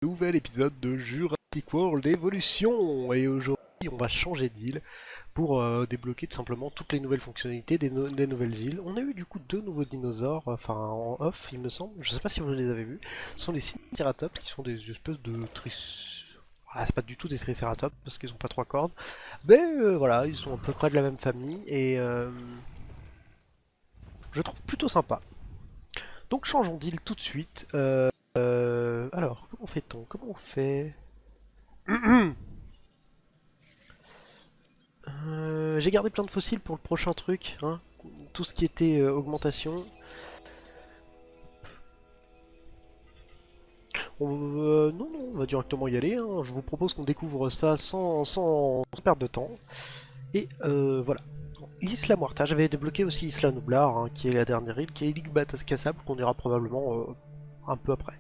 Nouvel épisode de Jurassic World Evolution. Et aujourd'hui on va changer d'île pour débloquer tout simplement toutes les nouvelles fonctionnalités des nouvelles îles. On a eu du coup deux nouveaux dinosaures, enfin en off il me semble, je sais pas si vous les avez vus. Ce sont les Triceratops qui sont des espèces de Ah, c'est pas du tout des Triceratops parce qu'ils ont pas trois cornes. Mais voilà, ils sont à peu près de la même famille et je trouve plutôt sympa. Donc changeons d'île tout de suite. Alors, comment fait-on? Comment on fait? J'ai gardé plein de fossiles pour le prochain truc, hein. Tout ce qui était augmentation. Non, non, on va directement y aller, hein. Je vous propose qu'on découvre ça sans perdre de temps. Et voilà. L'Isla Muerta, j'avais débloqué aussi Isla Nublar, hein, qui est la dernière île, qui est l'île Batascassable, qu'on ira probablement un peu après.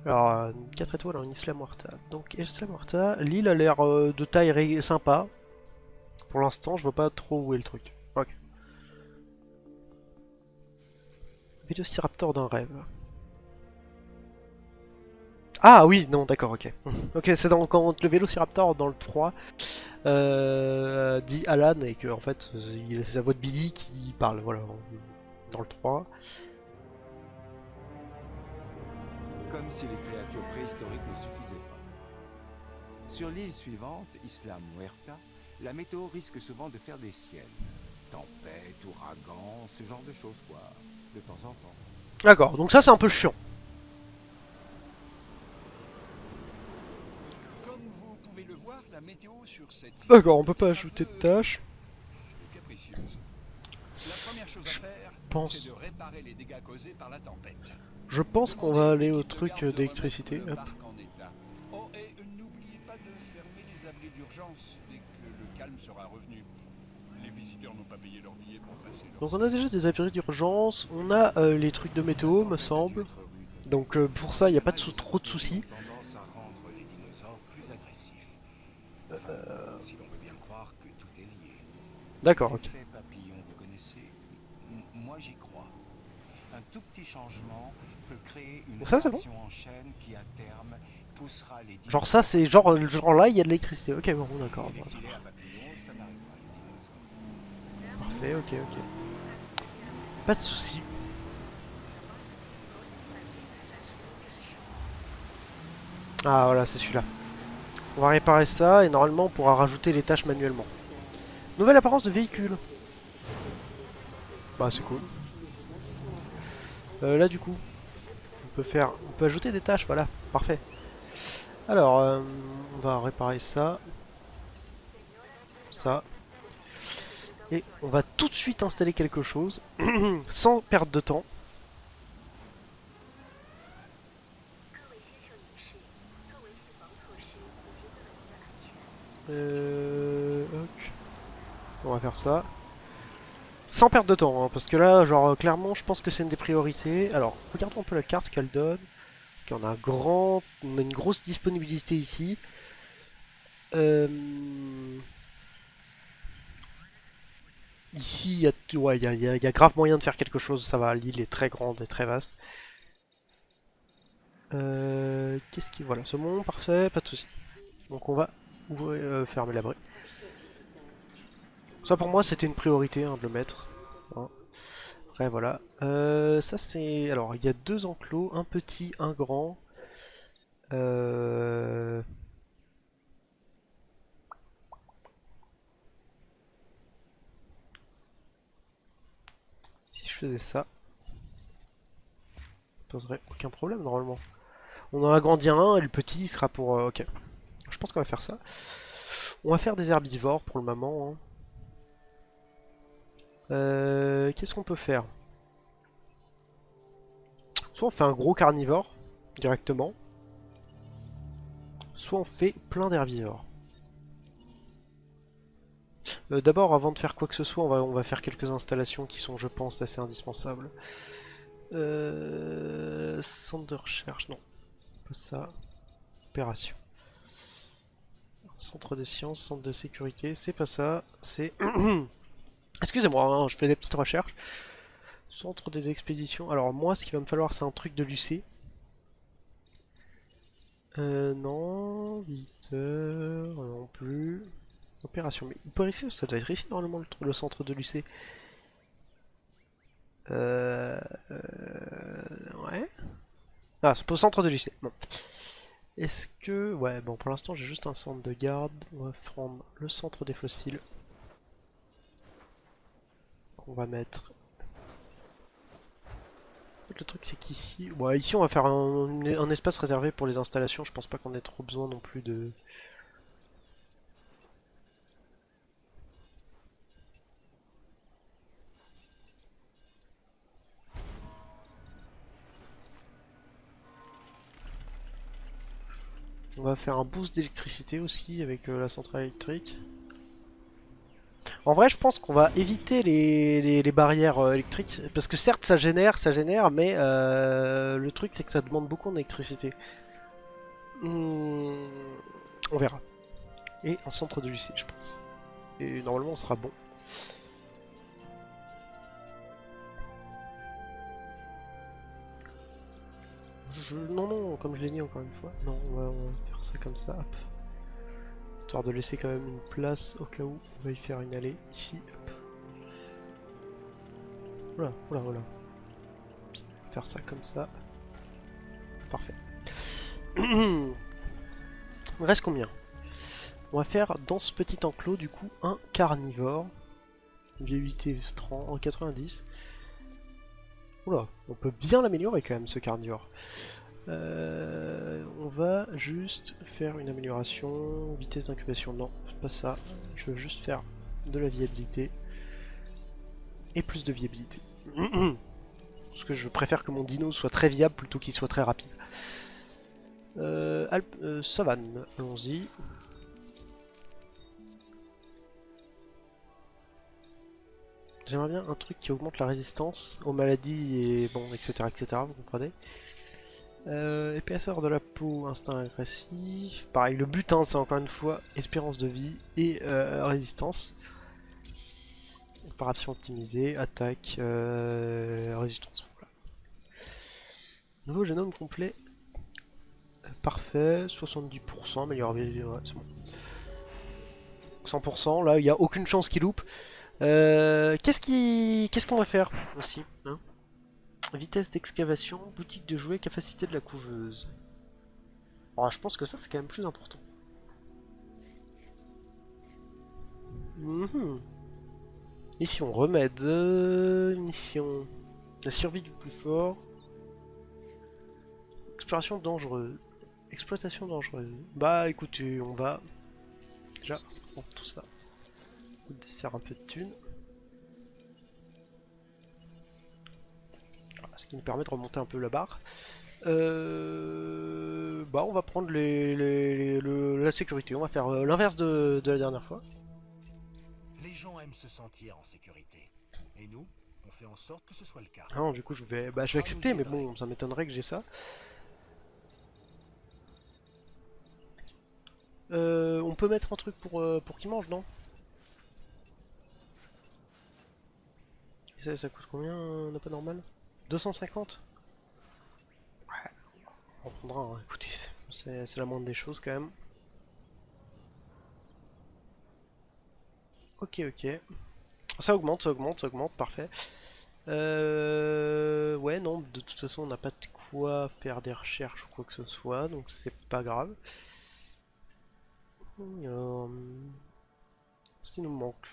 Alors, 4 étoiles en Isla Muerta. Donc, Isla Muerta, l'île a l'air de taille sympa. Pour l'instant, je vois pas trop où est le truc. Ok. Vélociraptor d'un rêve. Ah oui, non, d'accord, ok. Ok, c'est quand le Vélociraptor dans le 3 dit Alan et que en fait c'est la voix de Billy qui parle, voilà, dans le 3. Comme si les créatures préhistoriques ne suffisaient pas. Sur l'île suivante, Isla Muerta, la météo risque souvent de faire des siennes. Tempête, ouragan, ce genre de choses quoi, de temps en temps. D'accord, donc ça c'est un peu chiant. Comme vous pouvez le voir, la météo sur cette île D'accord, on peut pas est un ajouter de peu tâches. capricieuse. La première chose à faire, c'est Pense, de réparer les dégâts causés par la tempête. je pense qu'on Demandez à va une aller au équipe de truc garde de d'électricité. remettre le Hop. parc en état. Oh, et n'oubliez pas de fermer les abris d'urgence dès que le calme sera revenu. Les visiteurs n'ont pas payé leur billet pour passer leur Donc on a déjà des abris d'urgence, on a les trucs de météo me semble. Donc pour ça il n'y a pas trop de soucis. Tendance à rendre les dinosaures plus agressifs. Enfin, si l'on veut bien croire que tout est lié. D'accord, ok. L'effet papillon, vous connaissez? Moi j'y crois. Un tout petit changement peut créer une Donc ça c'est bon. réaction en chaîne qui à terme poussera les Genre ça dinosaures c'est à genre là il y a de l'électricité. Ok bon d'accord. et les Bon, ça filets va. à papillons, ça n'arrive pas les dinosaures. Parfait, ok ok. Pas de soucis. Ah voilà c'est celui-là. On va réparer ça et normalement on pourra rajouter les tâches manuellement. Nouvelle apparence de véhicule. Bah c'est cool. Là du coup, on peut ajouter des tâches, voilà, parfait. Alors, on va réparer ça, ça, et on va tout de suite installer quelque chose, sans perdre de temps. Ok. On va faire ça. Sans perdre de temps, hein, parce que là, genre, clairement, je pense que c'est une des priorités. Alors, regardons un peu la carte qu'elle donne. Ok, on a une grosse disponibilité ici. Euh, Ici, ouais, il y a grave moyen de faire quelque chose, ça va, l'île est très grande et très vaste. Qu'est-ce qui... Voilà, c'est bon, parfait, pas de soucis. Donc on va fermer l'abri. Ça pour moi c'était une priorité hein, de le mettre. Hein. Après voilà. Ça c'est... Alors il y a deux enclos, un petit, un grand. Euh... Si je faisais ça, ça poserait aucun problème normalement. On en agrandit un et le petit il sera pour... ok. Je pense qu'on va faire ça. On va faire des herbivores pour le moment. Hein. Qu'est-ce qu'on peut faire? Soit on fait un gros carnivore directement, soit on fait plein d'herbivores. D'abord, avant de faire quoi que ce soit, on va faire quelques installations qui sont, je pense, assez indispensables. Centre de recherche, non, pas ça. Opération. Centre des sciences, centre de sécurité, c'est pas ça, c'est... Excusez-moi, hein, je fais des petites recherches. Centre des expéditions. Alors moi, ce qu'il va me falloir, c'est un truc de l'UC. Non, visiteur, non plus. Opération, mais peut ici, ça doit être ici normalement le centre de l'UC. Euh, ouais. Ah, c'est pas au centre de l'UC. Bon. Est-ce que... Ouais, bon, pour l'instant j'ai juste un centre de garde. On va prendre le centre des fossiles. On va mettre... Le truc c'est qu'ici... Ouais, ici on va faire un espace réservé pour les installations. Je pense pas qu'on ait trop besoin non plus de... On va faire un boost d'électricité aussi avec la centrale électrique. En vrai, je pense qu'on va éviter les barrières électriques. Parce que certes, ça génère, mais le truc, c'est que ça demande beaucoup d'électricité. Hmm, on verra. Et un centre de lycée, je pense. Et normalement, on sera bon. Non, non, comme je l'ai dit encore une fois. Non, on va faire ça comme ça. Hop. Histoire de laisser quand même une place au cas où on va y faire une allée. Ici, hop. Oula, oula, oula. Faire ça comme ça. Parfait. Il reste combien? On va faire dans ce petit enclos du coup un carnivore. Viabilité en 90. Oula, on peut bien l'améliorer quand même ce carnivore. On va juste faire une amélioration. Vitesse d'incubation, non, c'est pas ça. Je veux juste faire de la viabilité. Et plus de viabilité. Parce que je préfère que mon dino soit très viable plutôt qu'il soit très rapide. Savane, allons-y. J'aimerais bien un truc qui augmente la résistance aux maladies et bon, etc. etc. Vous comprenez. Épaisseur de la peau, instinct agressif. Pareil, le but, hein, c'est encore une fois espérance de vie et résistance. Préparation optimisée, attaque, résistance. Voilà. Nouveau génome complet. Parfait, 70%, meilleure vie, ouais, c'est bon. 100%, là il n'y a aucune chance qu'il loupe. Qu'est-ce qu'on va faire aussi, hein? Vitesse d'excavation, boutique de jouets, capacité de la couveuse. Alors, je pense que ça c'est quand même plus important. Mission remède, mission la survie du plus fort, exploration dangereuse, exploitation dangereuse. Bah écoutez, on va déjà prendre tout ça, se faire un peu de thunes. Voilà, ce qui nous permet de remonter un peu la barre. Bah on va prendre la sécurité, on va faire l'inverse de la dernière fois. Les gens aiment se sentir en sécurité. Et nous, on fait en sorte que ce soit le cas. Ah non, du coup je vais accepter, mais bon, ça m'étonnerait que j'ai ça. On peut mettre un truc pour qu'il mange, non? Et ça coûte combien, n'a pas normal? 250? Ouais, on prendra, hein. Écoutez, c'est la moindre des choses quand même. Ok, ok. Ça augmente, ça augmente, ça augmente, parfait. Ouais, non, de toute façon, on n'a pas de quoi faire des recherches ou quoi que ce soit, donc c'est pas grave. Ce qui nous manque.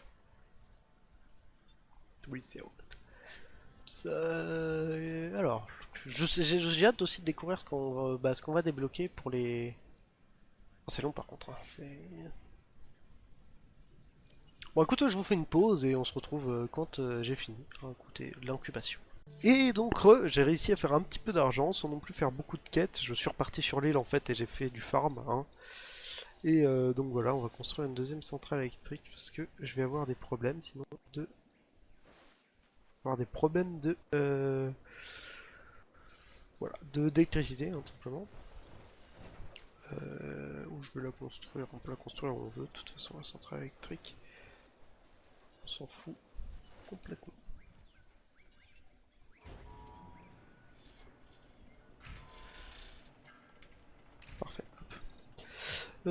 Oui, c'est alors, j'ai hâte aussi de découvrir ce qu'on va débloquer pour les... Oh, c'est long par contre, hein, Bon écoutez, je vous fais une pause et on se retrouve quand j'ai fini. Écoutez, l'incubation. Et donc j'ai réussi à faire un petit peu d'argent sans non plus faire beaucoup de quêtes. Je suis reparti sur l'île en fait et j'ai fait du farm, hein. Et donc voilà, on va construire une deuxième centrale électrique parce que je vais avoir des problèmes sinon de... avoir des problèmes de... voilà, d'électricité, hein, tout simplement. Où je vais la construire, on peut la construire où on veut, de toute façon la centrale électrique. On s'en fout complètement. Parfait. Oh,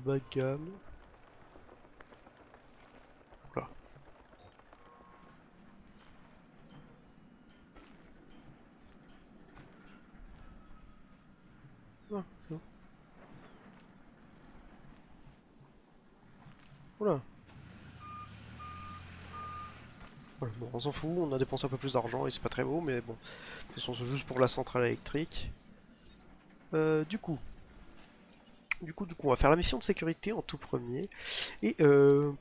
bas de gamme. Voilà. Ah, non. Voilà. Voilà, bon, on s'en fout, on a dépensé un peu plus d'argent et c'est pas très beau, mais bon. De toute façon, c'est juste pour la centrale électrique. Du coup, on va faire la mission de sécurité en tout premier. Et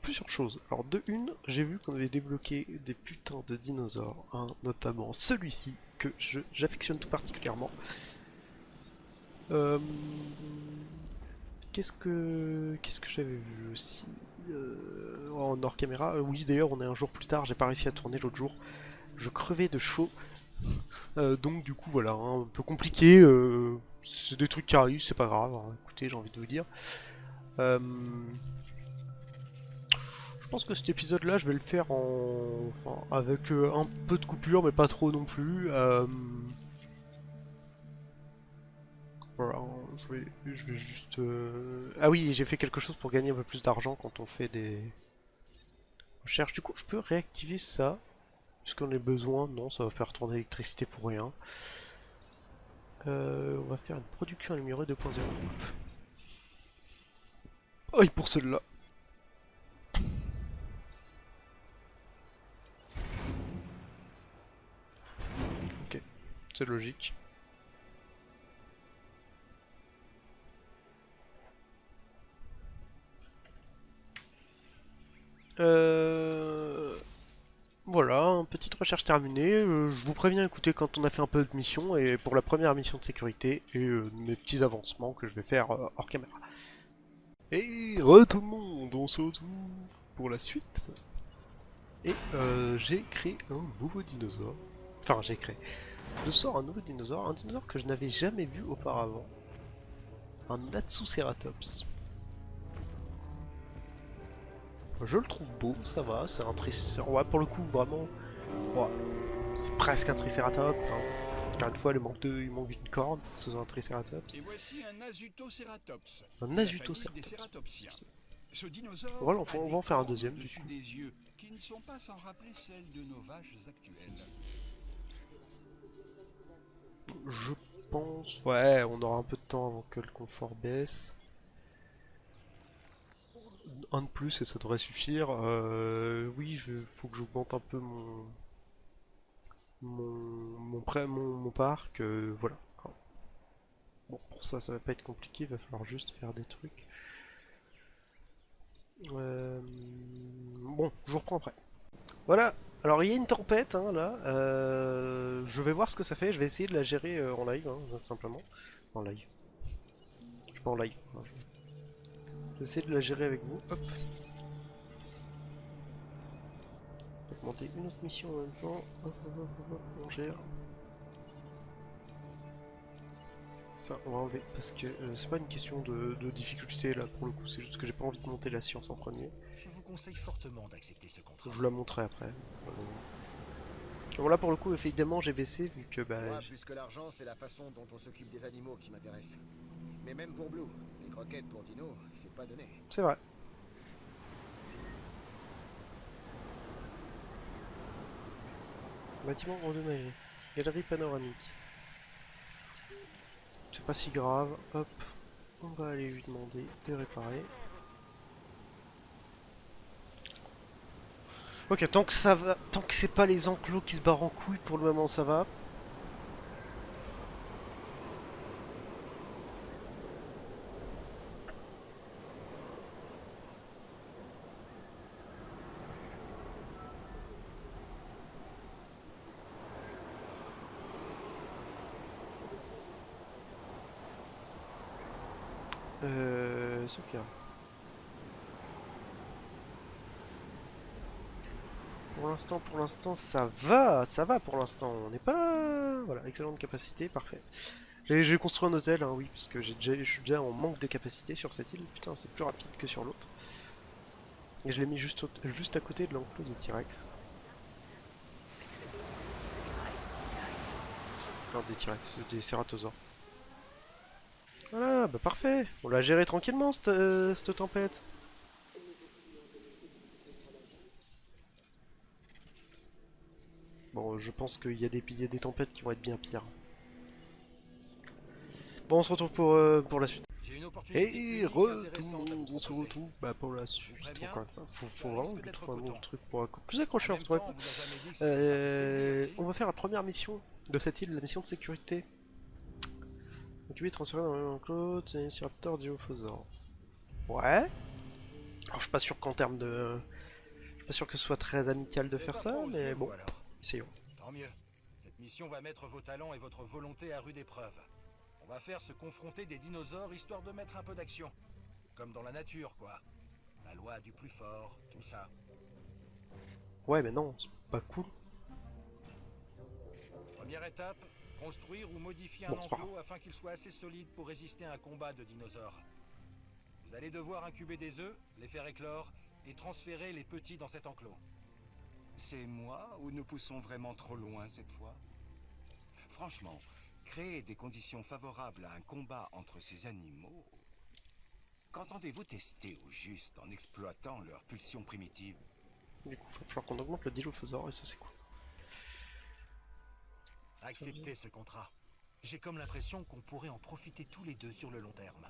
plusieurs choses. Alors, de une, j'ai vu qu'on avait débloqué des putains de dinosaures, hein, notamment celui-ci, que j'affectionne tout particulièrement. Euh, qu'est-ce que j'avais vu aussi en hors caméra? Oui, d'ailleurs, on est un jour plus tard, j'ai pas réussi à tourner l'autre jour. Je crevais de chaud. Donc du coup voilà, hein, un peu compliqué, c'est des trucs qui arrivent, c'est pas grave, hein, écoutez, j'ai envie de vous dire. Euh, je pense que cet épisode là je vais le faire enfin, avec un peu de coupure mais pas trop non plus. Voilà, je vais juste... Ah oui, j'ai fait quelque chose pour gagner un peu plus d'argent quand on fait des recherches. Du coup je peux réactiver ça. Est-ce qu'on a besoin? Non, ça va faire tourner l'électricité pour rien. On va faire une production améliorée 2.0. Aïe pour celle-là. Ok, c'est logique. Euh... Voilà, une petite recherche terminée. Je vous préviens, écoutez, quand on a fait un peu de mission, et pour la première mission de sécurité, et mes petits avancements que je vais faire hors caméra. Et tout le monde, on se retrouve pour la suite. Et j'ai créé un nouveau dinosaure. Enfin, j'ai créé. Je sors un un dinosaure que je n'avais jamais vu auparavant. Un Natsuceratops. Je le trouve beau, ça va, c'est un triceratops. Ouais, pour le coup, vraiment, ouais, c'est presque un triceratops. Hein. Encore une fois, il manque d'une corne, c'est un triceratops. Et voici un Azutoceratops. Un de la famille des Azutoceratops. cératopsiens. Ce dinosaure Voilà, a on des va en faire un cornes deuxième. Du au-dessus coup. des yeux, qui ne sont pas sans rappeler celles de nos vaches actuelles. Je pense, ouais, on aura un peu de temps avant que le confort baisse. Un de plus et ça devrait suffire. Oui, faut que j'augmente un peu mon parc. Voilà. Bon, pour ça, ça va pas être compliqué, il va falloir juste faire des trucs. Bon, je vous reprends après. Voilà, alors il y a une tempête hein, là. Je vais voir ce que ça fait, je vais essayer de la gérer en live, hein, tout simplement. En live. Je suis pas en live. Hein, je vais essayer de la gérer avec vous. Hop. On va monter une autre mission en même temps. Hop, hop, hop, hop, on gère. Ça, on va enlever parce que c'est pas une question de difficulté là pour le coup, c'est juste que j'ai pas envie de monter la science en premier. Je vous conseille fortement d'accepter ce contrat. Je vous la montrerai après. Bon là pour le coup évidemment j'ai baissé vu que bah... Moi, plus que l'argent, c'est la façon dont on s'occupe des animaux qui m'intéresse. Mais même pour Blue, les croquettes pour Dino, c'est pas donné. C'est vrai. Bâtiment endommagé. Galerie panoramique. C'est pas si grave. Hop. On va aller lui demander de réparer. Ok, tant que ça va, tant que c'est pas les enclos qui se barrent en couille, pour le moment ça va. C'est ok. Pour l'instant, ça va pour l'instant. On n'est pas, voilà, excellente capacité, parfait. J'ai construit un hôtel, hein, oui, parce que je suis déjà en manque de capacité sur cette île. Putain, c'est plus rapide que sur l'autre. Et je l'ai mis juste à côté de l'enclos de T-Rex. Enfin, des T-Rex, des cératosaures. Voilà, bah parfait. On l'a géré tranquillement cette tempête. Bon, je pense qu'il y a des tempêtes qui vont être bien pires. Bon, on se retrouve pour la suite. J'ai une opportunité Et unique et re, tout le intéressante à vous monde, on se proposer. retrouve bah, pour la Je suite. vous préviens, Encore une fois, faut ça vraiment risque que je d'être trouve un coton. autre truc pour plus En accroché, on même se trouve temps, on vous a jamais dit que ce serait pas fait plaisir, si? On va faire la première mission de cette île, la mission de sécurité. Occuper, transférer dans un enclos, sur Raptor, Diophosaur. Ouais. Alors, je suis pas sûr qu'en termes de. Je suis pas sûr que ce soit très amical de Vous avez faire pas ça, froid aux mais yeux, bon, vous, alors? essayons. Tant mieux. Cette mission va mettre vos talents et votre volonté à rude épreuve. On va faire se confronter des dinosaures histoire de mettre un peu d'action. Comme dans la nature, quoi. La loi du plus fort, tout ça. Ouais, mais non, c'est pas cool. Première étape, construire ou modifier un Bon, c'est pas enclos afin qu'il soit assez solide pour résister à un combat de dinosaures. Vous allez devoir incuber des œufs, les faire éclore et transférer les petits dans cet enclos. C'est moi ou nous poussons vraiment trop loin cette fois? Franchement, créer des conditions favorables à un combat entre ces animaux... Qu'entendez-vous tester au juste en exploitant leurs pulsions primitives? Du coup, il va falloir qu'on augmente le Dilophosaure, et ça c'est cool. Acceptez ce contrat. J'ai comme l'impression qu'on pourrait en profiter tous les deux sur le long terme.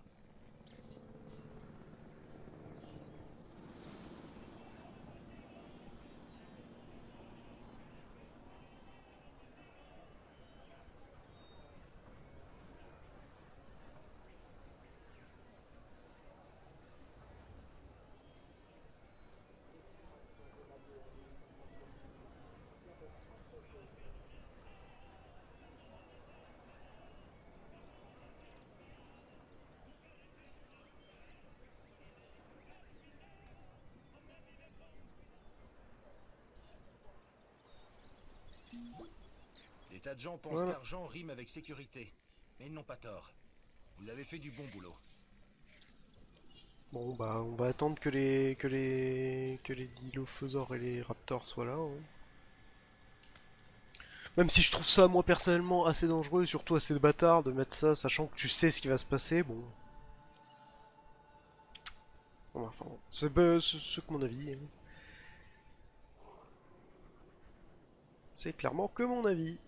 Des tas de gens pensent Voilà. qu'argent rime avec sécurité. Mais ils n'ont pas tort. Vous avez fait du bon boulot. Bon, bah, on va attendre que les Dilophosaures et les Raptors soient là. Hein. Même si je trouve ça, moi, personnellement, assez dangereux et surtout assez bâtard de mettre ça, sachant que tu sais ce qui va se passer, bon. Bon, enfin, bon. C'est que mon avis. Hein. C'est clairement que mon avis.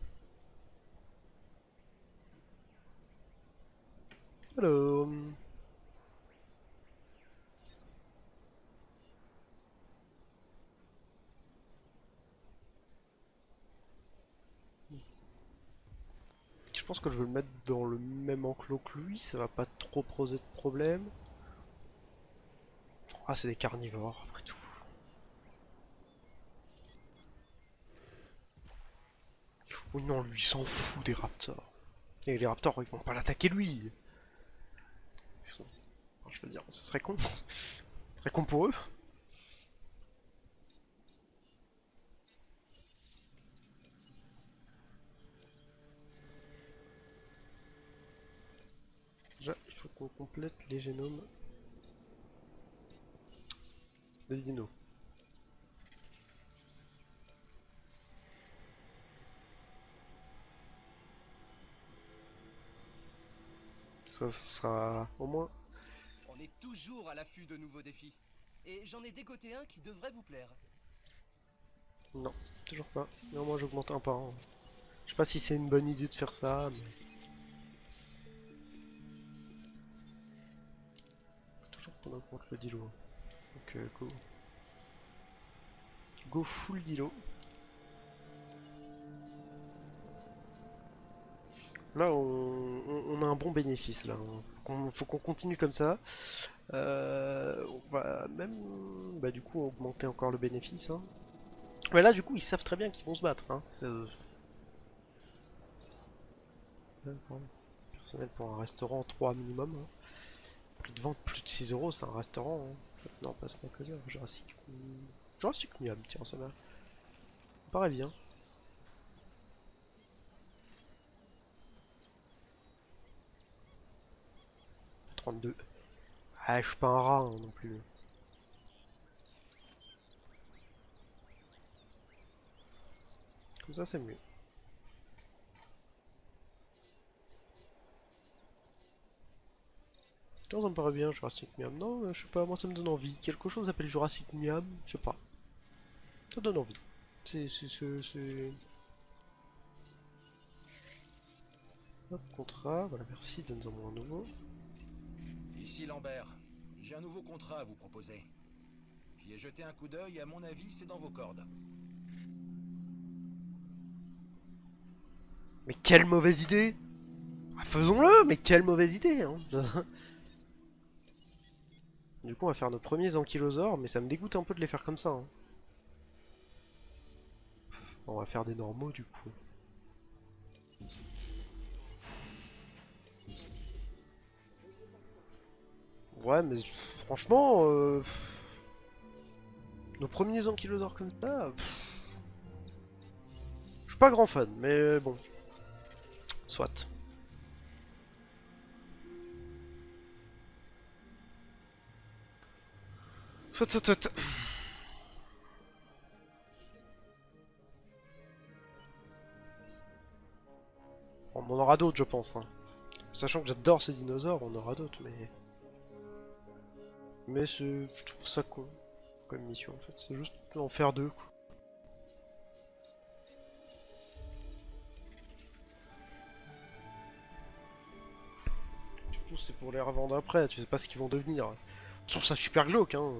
Alors... Je pense que je vais le mettre dans le même enclos que lui, ça va pas trop poser de problème. Ah, c'est des carnivores, après tout. Oh non, lui, il s'en fout des raptors. Et les raptors, ils vont pas l'attaquer lui. Enfin, je veux dire, ce serait con. Ce serait con pour eux. Déjà, il faut qu'on complète les génomes des dinos. Ça sera au moins... On est toujours à l'affût de nouveaux défis. Et j'en ai dégoté un qui devrait vous plaire. Non, toujours pas. Mais au moins j'augmente un par an. Je sais pas si c'est une bonne idée de faire ça, mais... Faut toujours qu'on augmente le dilo. Donc go. Go full dilo. Là, on a un bon bénéfice là. Faut qu'on continue comme ça. On va même, bah, du coup, augmenter encore le bénéfice. Hein. Mais là, du coup, ils savent très bien qu'ils vont se battre. Hein. Personnel pour un restaurant 3 minimum. Hein. Prix de vente plus de 6 euros, c'est un restaurant. Hein. Non, pas Snackoseur, Jurassic. Jurassic Miam, tiens, ça me paraît bien. 32. Ah, je suis pas un rat hein, non plus. Comme ça, c'est mieux. Putain, ça me paraît bien, Jurassic Miam. Non, je sais pas, moi ça me donne envie. Quelque chose s'appelle Jurassic Miam, je sais pas. Ça donne envie. C'est... Hop, contrat, voilà, merci, donne-en-moi un nouveau. Ici Lambert. J'ai un nouveau contrat à vous proposer. J'y ai jeté un coup d'œil et à mon avis, c'est dans vos cordes. Mais quelle mauvaise idée! Ah, faisons-le, mais quelle mauvaise idée, hein. Du coup, on va faire nos premiers ankylosaures, mais ça me dégoûte un peu de les faire comme ça, hein. On va faire des normaux, du coup. Ouais, mais franchement, nos premiers ankylosaures comme ça, je suis pas grand fan, mais bon, soit. Soit. On en aura d'autres, je pense, hein. Sachant que j'adore ces dinosaures, on aura d'autres, mais... Mais je trouve ça con, comme mission, en fait. C'est juste en faire deux, quoi. Surtout, c'est pour les revendre après, tu sais pas ce qu'ils vont devenir. Je trouve ça super glauque, hein.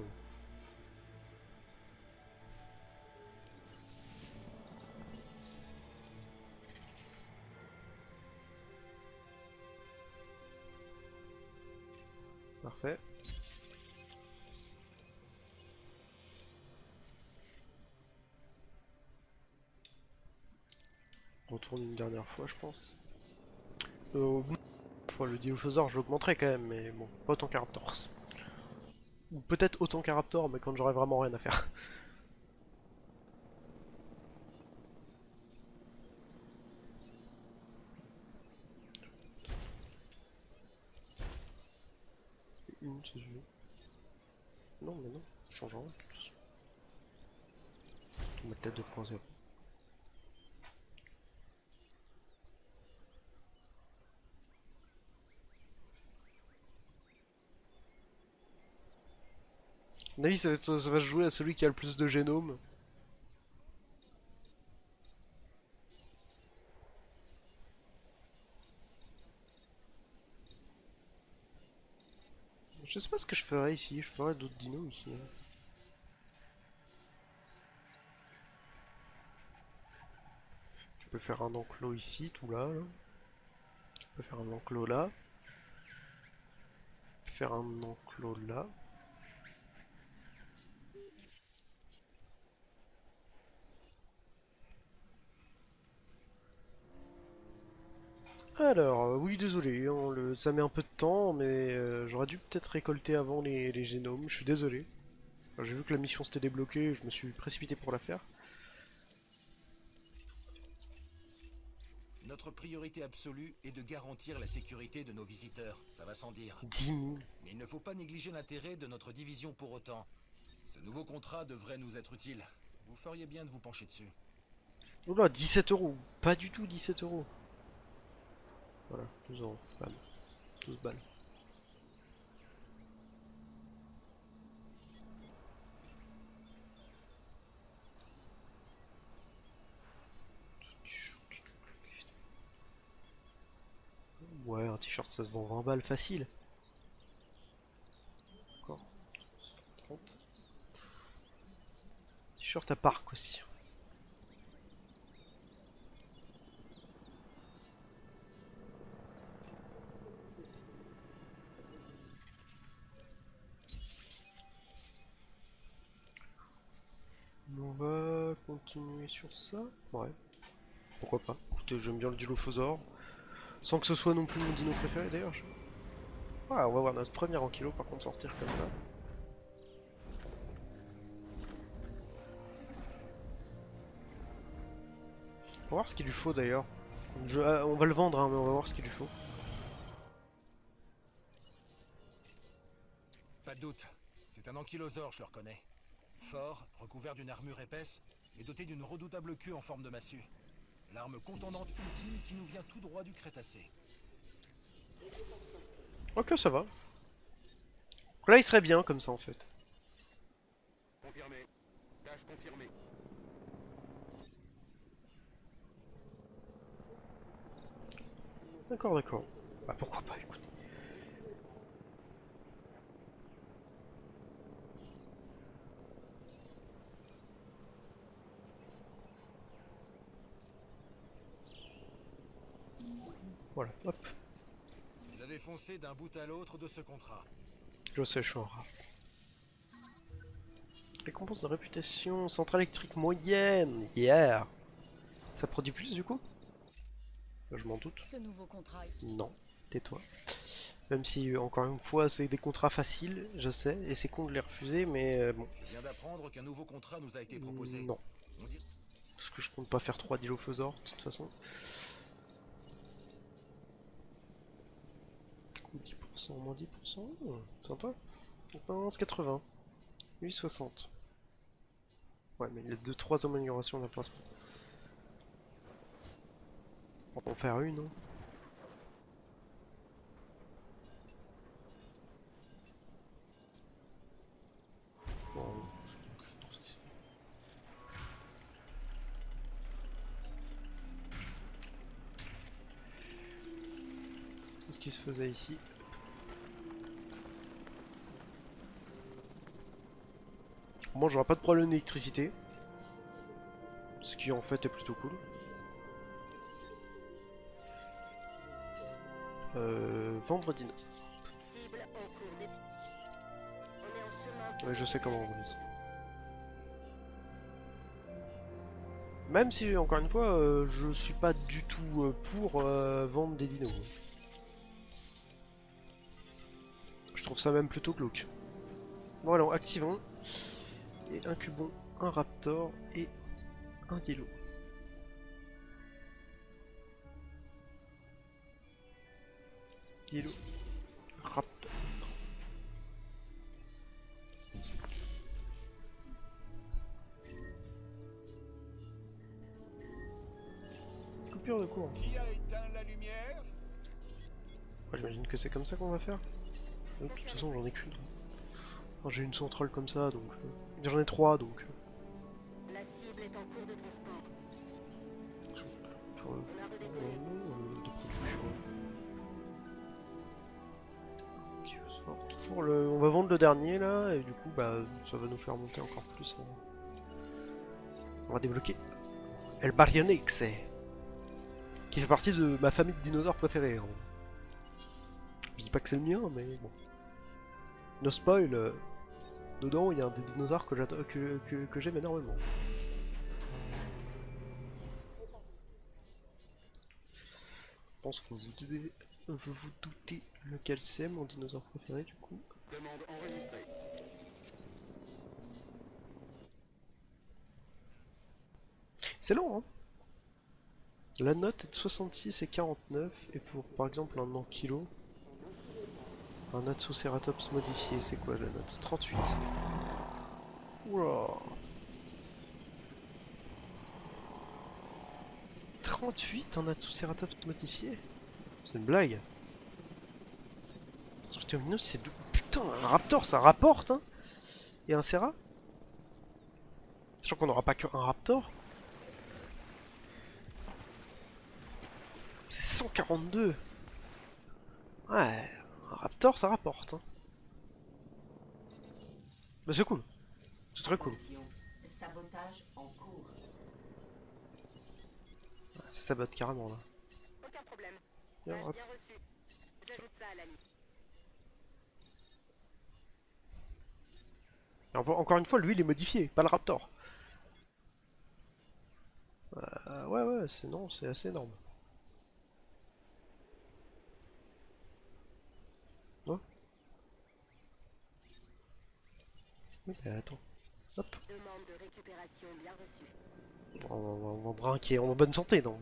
Parfait. On retourne une dernière fois, je pense. Au bout le Dilophosaure, je l'augmenterai quand même, mais bon, pas autant qu'un Raptor. Ou peut-être autant qu'un Raptor, mais quand j'aurai vraiment rien à faire. Une, c'est sûr. Non, mais non, change en de toute façon. On va mettre la 2.0. À mon avis, ça va se jouer à celui qui a le plus de génome. Je sais pas ce que je ferais ici, je ferais d'autres dinos ici, hein. Tu peux faire un enclos ici, tout là. Tu peux faire un enclos là. Tu peux faire un enclos là. Alors, oui, désolé, hein, ça met un peu de temps, mais j'aurais dû peut-être récolter avant les génomes, je suis désolé. J'ai vu que la mission s'était débloquée, je me suis précipité pour la faire. Notre priorité absolue est de garantir la sécurité de nos visiteurs, ça va sans dire. 10 000. Mais il ne faut pas négliger l'intérêt de notre division pour autant. Ce nouveau contrat devrait nous être utile. Vous feriez bien de vous pencher dessus. Oula, 17 euros, pas du tout 17 euros. Voilà, 12 euros, bam. 12 balles. Ouais, un t-shirt ça se vend 20 balles facile. Encore 30. T-shirt à parc aussi. On va continuer sur ça. Ouais, pourquoi pas. Écoutez, j'aime bien le Dilophosaure. Sans que ce soit non plus mon dino préféré d'ailleurs. Ouais, on va voir notre premier en kilo par contre sortir comme ça. On va voir ce qu'il lui faut d'ailleurs. On va le vendre, hein, mais on va voir ce qu'il lui faut. Pas de doute, c'est un ankylosaure, je le reconnais. Fort, recouvert d'une armure épaisse et doté d'une redoutable queue en forme de massue. L'arme contondante ultime qui nous vient tout droit du Crétacé. Ok, ça va. Là, il serait bien comme ça en fait. Confirmé. Tâche confirmée. D'accord, d'accord. Bah pourquoi pas, écoute. Voilà, hop. Vous avez foncé d'un bout à l'autre de ce contrat. Je sais, je suis un rat. Récompense de réputation, centrale électrique moyenne. Yeah. Ça produit plus du coup? Je m'en doute. Ce nouveau contrat. Non, tais-toi. Même si, encore une fois, c'est des contrats faciles, je sais, et c'est con de les refuser, mais bon. Je viens d'apprendre qu'un nouveau contrat nous a été proposé. Non. On dit- Parce que je compte pas faire 3 Dilophosaures, de toute façon. 10%, moins 10%, sympa. 15,80. 8,60. Ouais, mais il y a 2-3 améliorations d'emplacement. On va en faire une, hein. Bon, tout ce qui se faisait ici. Moi, j'aurai pas de problème d'électricité. Ce qui en fait est plutôt cool. Vendre dinosaures. Ouais, je sais comment on brise. Même si, encore une fois, je suis pas du tout pour vendre des dinos. Je trouve ça même plutôt glauque. Bon, alors, activons. Et incubons un raptor et un dilo. Dilo. Raptor. Coupure de courant. Qui a éteint la lumière? Ouais, j'imagine que c'est comme ça qu'on va faire. De toute façon, j'en ai qu'une. Enfin, j'ai une centrale comme ça, donc... J'en ai 3, donc... La cible est en cours de transport. Pour, On a redéployé. de production. Qui va se voir toujours le... On va vendre le dernier, là, et du coup, bah, ça va nous faire monter encore plus. On va débloquer El Baryonyx, qui fait partie de ma famille de dinosaures préférés. Hein. Je dis pas que c'est le mien, mais bon. No spoil, dedans il y a un des dinosaures que j'aime énormément. Je pense que vous vous doutez lequel c'est mon dinosaure préféré du coup. Demande enregistrée. C'est long hein. La note est de 66 et 49 et pour par exemple un ankylo, un Atsoceratops modifié, c'est quoi la note? 38. Oula. 38 un Atsoceratops modifié? C'est une blague. Terminus c'est de... Putain, un raptor ça rapporte hein. Et un Serra? Sachant qu'on n'aura pas qu'un raptor. C'est 142. Ouais, un raptor ça rapporte hein. Bah c'est cool. C'est très cool. Sabotage en cours. Ça sabote carrément là. Aucun problème. Bien, Tâche hop. bien reçu. J'ajoute ça à la liste. Encore une fois, lui il est modifié, pas le raptor. Ouais ouais, c'est non, c'est assez énorme. Oh. Oui, mais attends. Hop. Demande de récupération bien reçue. On vendra un qui est en bonne santé, non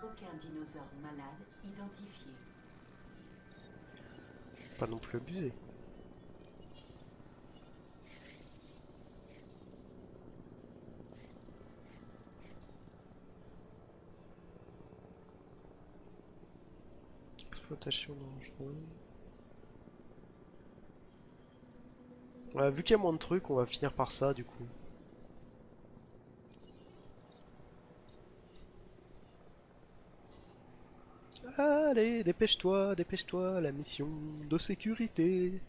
Aucun dinosaure malade identifié. pas non plus abusé. Exploitation dangereuse. Ouais, vu qu'il y a moins de trucs, on va finir par ça du coup. Allez, dépêche-toi, dépêche-toi, la mission de sécurité.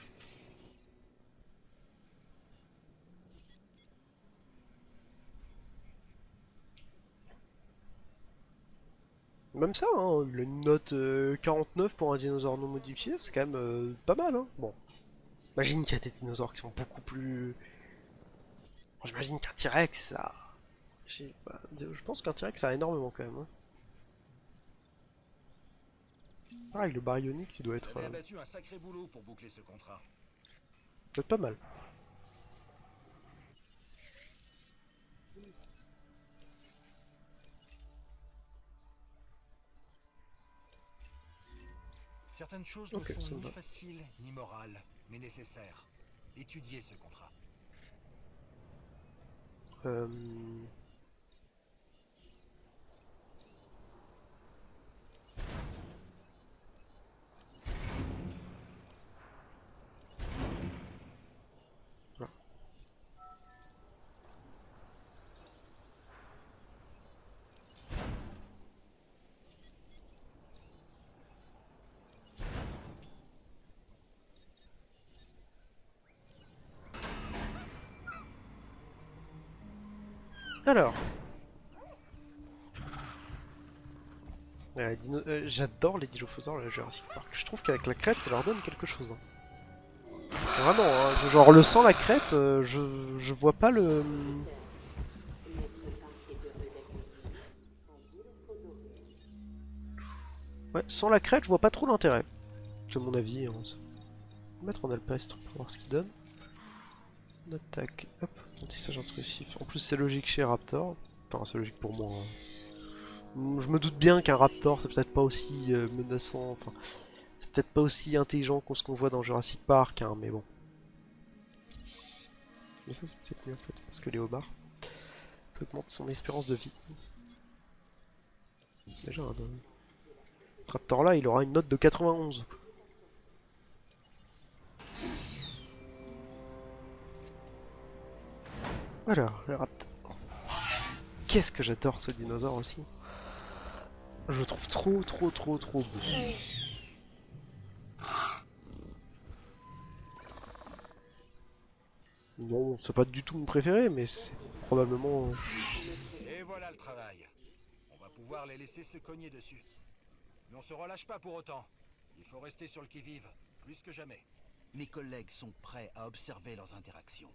Même ça, hein, il a une note 49 pour un dinosaure non modifié, c'est quand même pas mal, hein. Bon, imagine qu'il y a des dinosaures qui sont beaucoup plus... Bon, j'imagine qu'un T-Rex, ça... je pense qu'un T-Rex, ça a énormément quand même, hein. Pareil, le baryonyx, il doit Vous être, avez abattu un sacré boulot pour boucler ce contrat. doit être pas mal. Certaines choses Ok, ne ça sont me ni va. faciles ni morales, mais nécessaires. Étudiez ce contrat. Euh... voilà. Alors, j'adore les dilophosaures, la Jurassic Park. Je trouve qu'avec la crête, ça leur donne quelque chose, hein. Vraiment, hein, genre le sang, la crête, je vois pas le... Ouais, sans la crête, je vois pas trop l'intérêt. C'est mon avis, hein. On va mettre en alpestre pour voir ce qu'il donne. On attaque, hop, tissage intrusif. En plus, c'est logique chez Raptor. Enfin, c'est logique pour moi, hein. Je me doute bien qu'un Raptor, c'est peut-être pas aussi menaçant, enfin, c'est peut-être pas aussi intelligent que ce qu'on voit dans Jurassic Park, hein, mais bon. Mais ça, c'est peut-être mieux en fait, parce que les homards, ça augmente son espérance de vie. Déjà, un Raptor là, il aura une note de 91. Voilà, le Raptor. Qu'est-ce que j'adore ce dinosaure aussi. Je le trouve trop beau. Non, c'est pas du tout mon préféré, mais c'est probablement... Et voilà le travail. On va pouvoir les laisser se cogner dessus. Mais on se relâche pas pour autant. Il faut rester sur le qui-vive, plus que jamais. Mes collègues sont prêts à observer leurs interactions.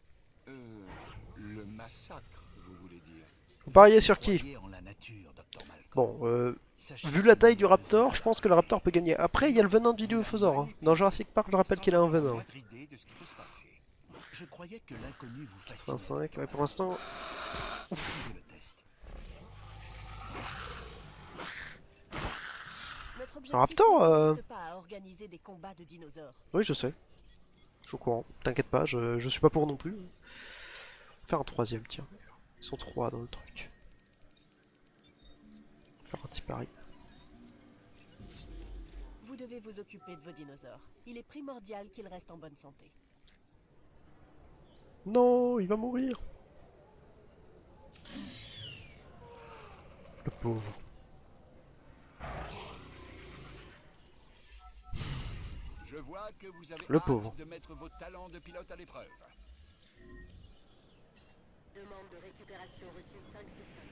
Le massacre, vous voulez dire? Vous pariez sur qui? Croyez en la nature, Dr. Malcolm. Bon, Sachez vu que la taille nous du ne Raptor, faisons je pas pense que le Raptor peut gagner. Après, il y a le venin du Dilophosaure, hein. Dans Jurassic Park, je rappelle qu'il a un venin. moindre idée de ce qui peut se passer. Je croyais que l'inconnu vous fascinait. 85, Dr. ouais, pour l'instant... Suivez le test. Notre objectif Un Raptor, ne consiste pas à organiser des combats de dinosaures. Oui, je sais. Je suis au courant. T'inquiète pas, je suis pas pour non plus. On va faire un troisième, tiens. Ils sont trois dans le truc. Faire un petit pari. Vous devez vous occuper de vos dinosaures. Il est primordial qu'ils restent en bonne santé. Non, il va mourir. Le pauvre. Je vois que vous avez Le hâte pauvre. de mettre vos talents de pilote à l'épreuve. Demande de récupération reçue 5 sur 5.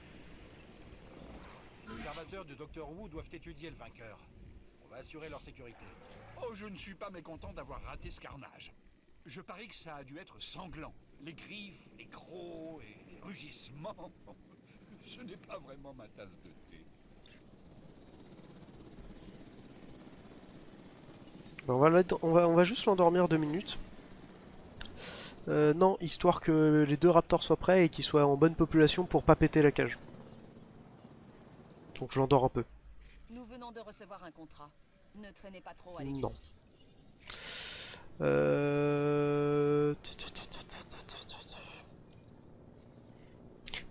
Les observateurs du Dr. Wu doivent étudier le vainqueur. On va assurer leur sécurité. Oh, je ne suis pas mécontent d'avoir raté ce carnage. Je parie que ça a dû être sanglant. Les griffes, les crocs et les rugissements. Ce n'est pas vraiment ma tasse de thé. Ben, on va juste l'endormir 2 minutes. Non, histoire que les deux raptors soient prêts et qu'ils soient en bonne population pour pas péter la cage. Donc je l'endors un peu. Nous venons de recevoir un contrat. Ne traînez pas trop à l'équipe. Non.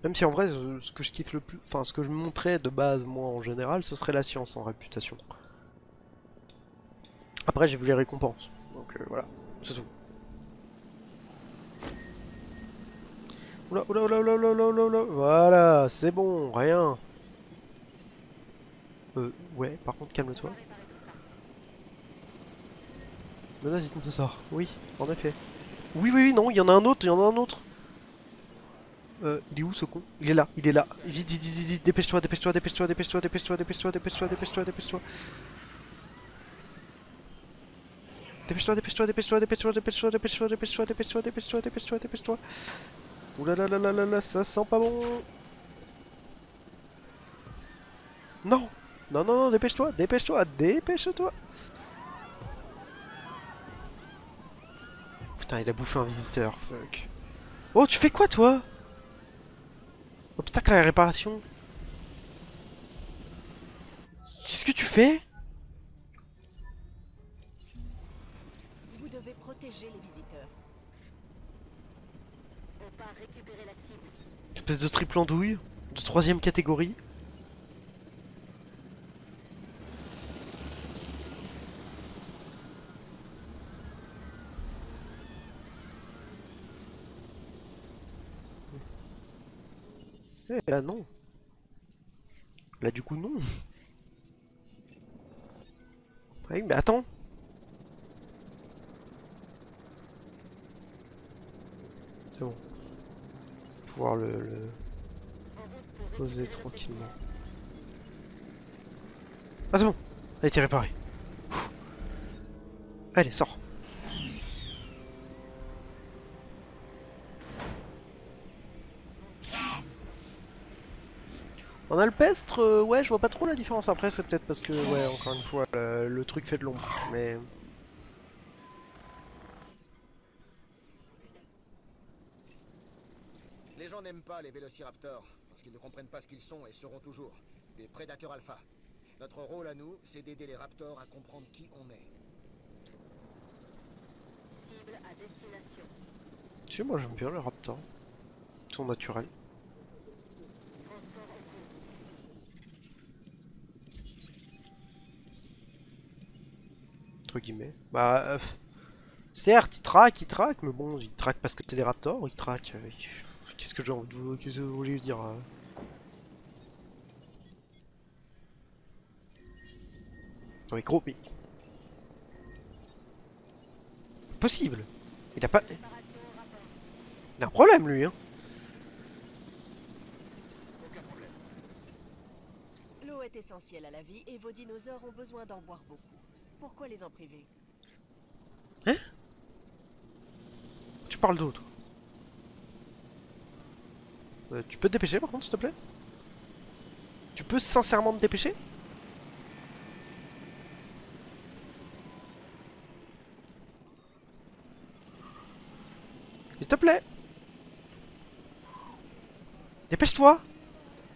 Même si en vrai, ce que je kiffe le plus, enfin ce que je me montrais de base moi en général, ce serait la science en réputation. Après j'ai vu les récompenses, donc voilà, c'est tout. Oula, oula, oula, oula, oula, oula, oula, oula. Voilà, c'est bon, rien. Ouais, par contre, calme-toi. Menace dinosaure, oui, en effet. Oui, oui, oui, non, il y en a un autre, il y en a un autre. Il est où ce con? Il est là, il est là. Vite, vite, vite, vite, vite, dépêche-toi, dépêche-toi, dépêche-toi, dépêche-toi, dépêche-toi, dépêche-toi, dépêche-toi, dépêche-toi, dépêche-toi. Dépêche-toi, dépêche-toi, dépêche-toi, dépêche-toi, dépêche-toi, dépêche-toi, dépêche-toi, dépêche-toi, dépêche-toi, dépêche-toi, dépêche-toi. Ouh là là là là là là, ça sent pas bon. Non! Non, non, non, dépêche-toi, dépêche-toi, dépêche-toi. Putain, il a bouffé un visiteur, fuck. Oh, tu fais quoi, toi? Obstacle à la réparation. Qu'est-ce que tu fais? Vous devez protéger les visiteurs. On part récupérer la cible. Espèce de triple andouille de 3ème catégorie. Eh là non. Là du coup non. Oui mais attends. C'est bon. Pouvoir le poser tranquillement. Ah c'est bon. Elle a été réparée. Allez, sors. En alpestre, ouais, je vois pas trop la différence. Après, c'est peut-être parce que, ouais, encore une fois, le truc fait de l'ombre. Mais Les gens n'aiment pas les vélociraptors, parce qu'ils ne comprennent pas ce qu'ils sont et seront toujours. Des prédateurs alpha. Notre rôle à nous, c'est d'aider les raptors à comprendre qui on est. Cible à destination. tu sais, moi j'aime bien les raptors. Ils sont naturels. Transport en cours. Entre guillemets. Bah, certes, ils traquent, mais bon, ils traquent parce que c'est des raptors, ils traquent. Qu'est-ce que j'ai envie de vous, qu'est-ce que vous voulez dire Non mais gros, mais... Possible. Il a pas... Préparation au rapport. Il a un problème lui, hein. Aucun problème. L'eau est essentielle à la vie et vos dinosaures ont besoin d'en boire beaucoup. Pourquoi les en priver? Hein? Tu parles d'eau, toi. Tu peux te dépêcher par contre, s'il te plaît? Tu peux sincèrement te dépêcher? S'il te plaît! Dépêche-toi!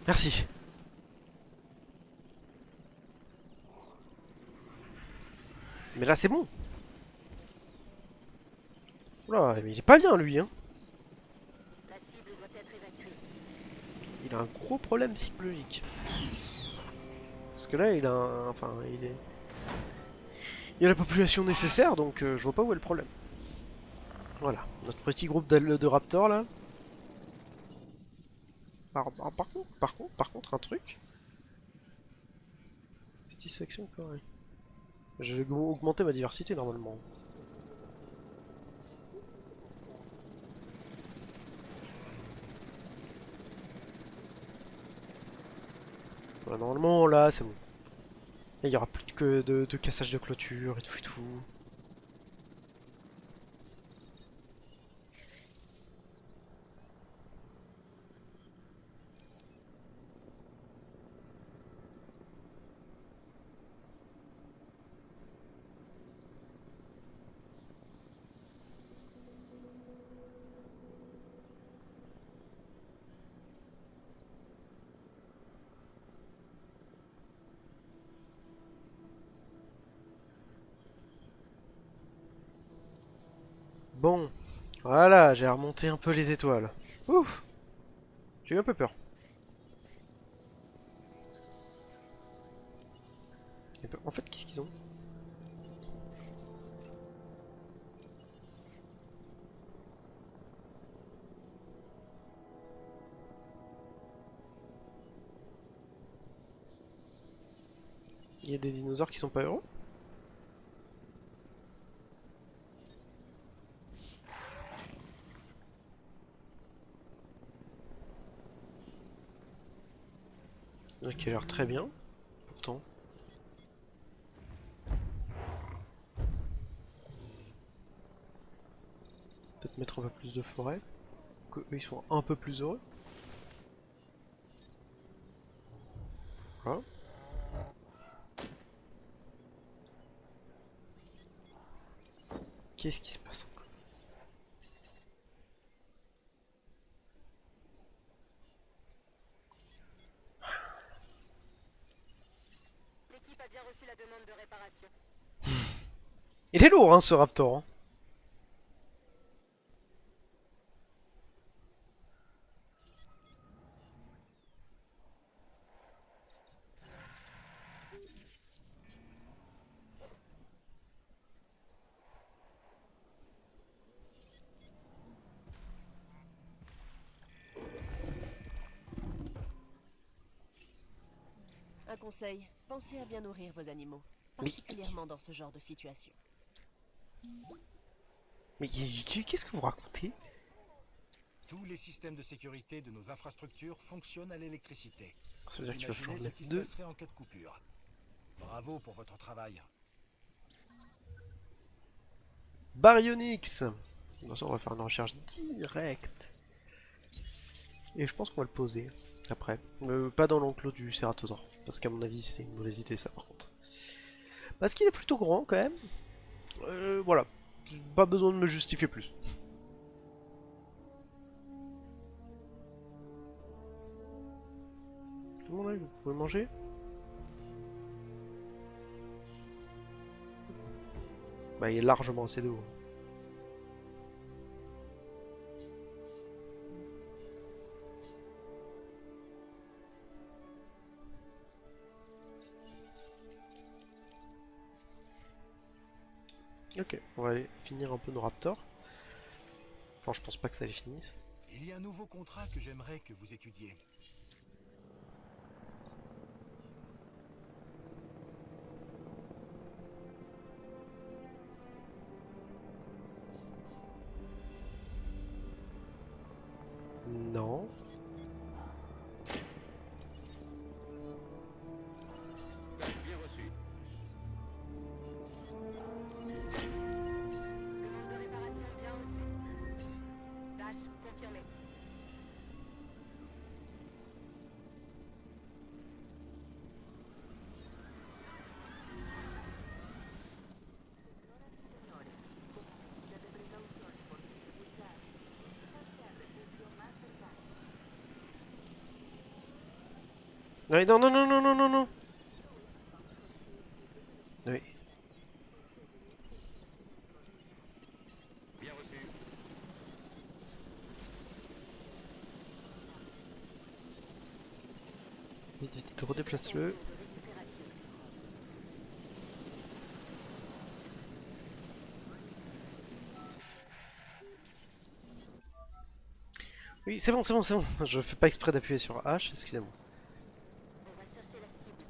Merci. Mais là c'est bon. Oula, mais il est pas bien lui, hein. La cible doit être évacuée. Il a un gros problème psychologique. Parce que là il a un... Enfin, il est... Il y a la population nécessaire, donc je vois pas où est le problème. Voilà, notre petit groupe de raptors là. Par contre, un truc. Satisfaction correcte. Je vais augmenter ma diversité normalement. Voilà, normalement là c'est bon. Là, il y aura plus que de cassage de clôture et tout et tout. Bon, voilà, j'ai remonté un peu les étoiles. Ouf, j'ai eu un peu peur. En fait, qu'est-ce qu'ils ont? Il y a des dinosaures qui sont pas heureux? Il y en a qui a l'air très bien, pourtant. Peut-être mettre un peu plus de forêt, que eux ils soient un peu plus heureux. Voilà. Qu'est-ce qui se passe encore? L'équipe a bien reçu la demande de réparation. Il est lourd hein ce Raptor hein. Un conseil, pensez à bien nourrir vos animaux, particulièrement dans ce genre de situation. Mais qu'est-ce que vous racontez? Tous les systèmes de sécurité de nos infrastructures fonctionnent à l'électricité. Ça veut dire qu'il va Imaginez falloir ce mettre qui se deux. passerait en cas de coupure. Bravo pour votre travail. Baryonyx. Attention, on va faire une recherche directe. Et je pense qu'on va le poser après. Pas dans l'enclos du Ceratosaure. Parce qu'à mon avis, c'est une mauvaise idée ça par contre. Parce qu'il est plutôt grand quand même. Voilà. Pas besoin de me justifier plus. Tout le monde là, vous pouvez manger? Bah il y a largement assez d'eau. Ok, on va aller finir un peu nos raptors. Enfin, je pense pas que ça les finisse. Il y a un nouveau contrat que j'aimerais que vous étudiez. Non. Bien reçu. Demande de réparation bien reçue. Tâche confirmée. Ouais, non, non, non, non, non, non, non. Oui. Bien reçu. Vite, vite, redéplace-le. De récupération. Oui, c'est bon, c'est bon, c'est bon. Je fais pas exprès d'appuyer sur H, excusez-moi. On va chercher la cible.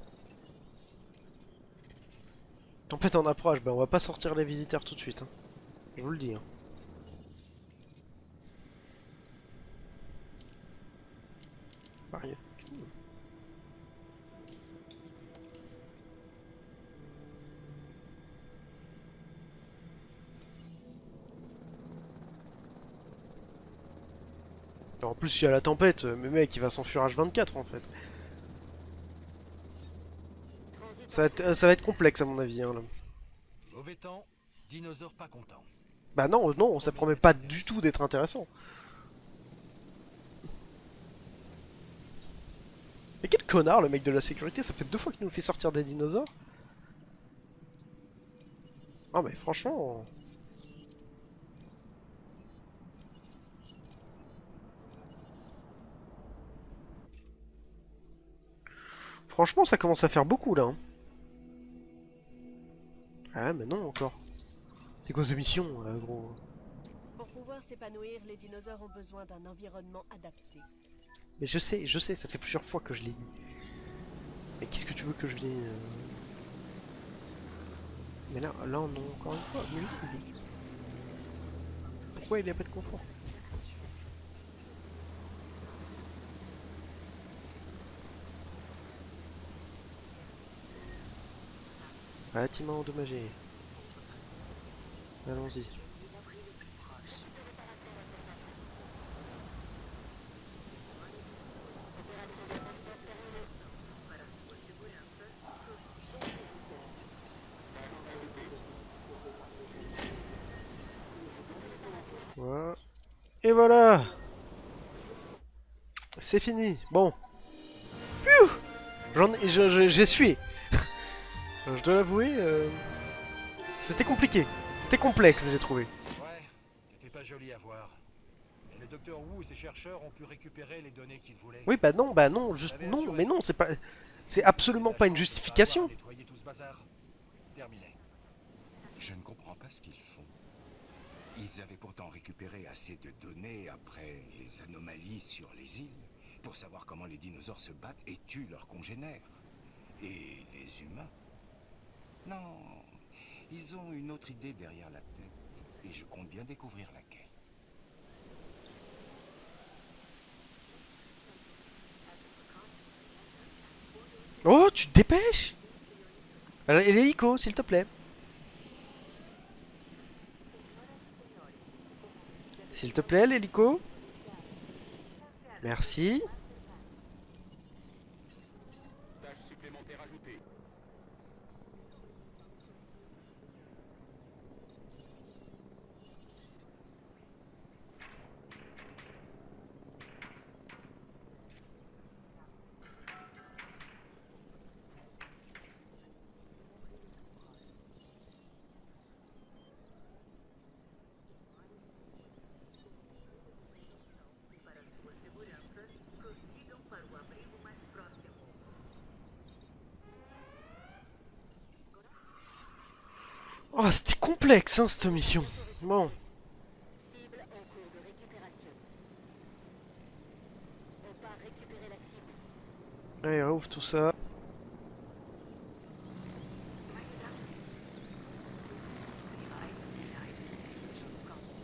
Tempête en approche, ben on va pas sortir les visiteurs tout de suite. Hein. Je vous le dis. Hein. Mario. En plus, il y a la tempête, mais mec, il va s'enfuir H24 en fait. Transit Ça va être complexe à mon avis. Hein, là. Mauvais temps, dinosaure pas content. Bah non, non, ça promet pas du tout d'être intéressant. Mais quel connard le mec de la sécurité, ça fait 2 fois qu'il nous fait sortir des dinosaures. Ah mais franchement... Franchement ça commence à faire beaucoup là. Hein. Ah mais non encore. C'est quoi ces missions gros? Pour pouvoir s'épanouir, les dinosaures ont besoin d'un environnement adapté. Mais je sais, ça fait plusieurs fois que je l'ai dit. Mais qu'est-ce que tu veux que je l'ai Mais là on a encore une fois. Mais pourquoi il n'y a pas de confort? Bâtiment endommagé. Allons-y. Voilà. Et voilà. C'est fini. Bon. J'ai sué. Je dois l'avouer, c'était compliqué. C'était complexe, j'ai trouvé. Ouais, c'était pas joli à voir. Mais le docteur Wu et ses chercheurs ont pu récupérer les données qu'ils voulaient. Oui, juste non, mais non, c'est pas, c'est absolument pas une justification. Nettoyer tout ce bazar. Terminé. Je ne comprends pas ce qu'ils font. Ils avaient pourtant récupéré assez de données après les anomalies sur les îles pour savoir comment les dinosaures se battent et tuent leurs congénères. Et les humains. Non, ils ont une autre idée derrière la tête et je compte bien découvrir laquelle. Oh, tu te dépêches. Et l'hélico, s'il te plaît. S'il te plaît, l'hélico. Merci. Tâche supplémentaire ajoutée. Oh, c'était complexe, hein, cette mission. Bon. Cible en cours de récupération. On part récupérer la cible. Allez, rouvre tout ça.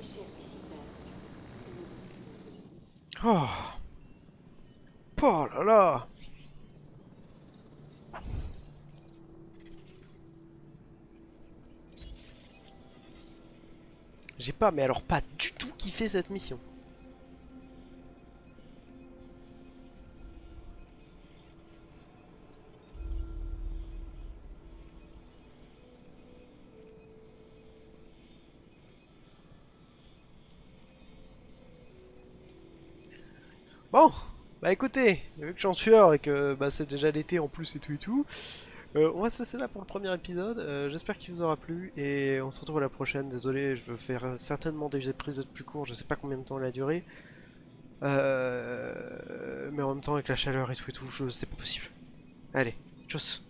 Cher visiteur. Oh. Oh là là. J'ai pas, mais alors pas du tout kiffé cette mission. Bon, bah écoutez, vu que j'en suis heure et que bah, c'est déjà l'été en plus et tout, on va se laisser là pour le premier épisode. J'espère qu'il vous aura plu et on se retrouve à la prochaine. Désolé, je vais faire certainement des épisodes plus courts, je sais pas combien de temps elle a duré. Mais en même temps, avec la chaleur et tout, c'est pas possible. Allez, tchuss.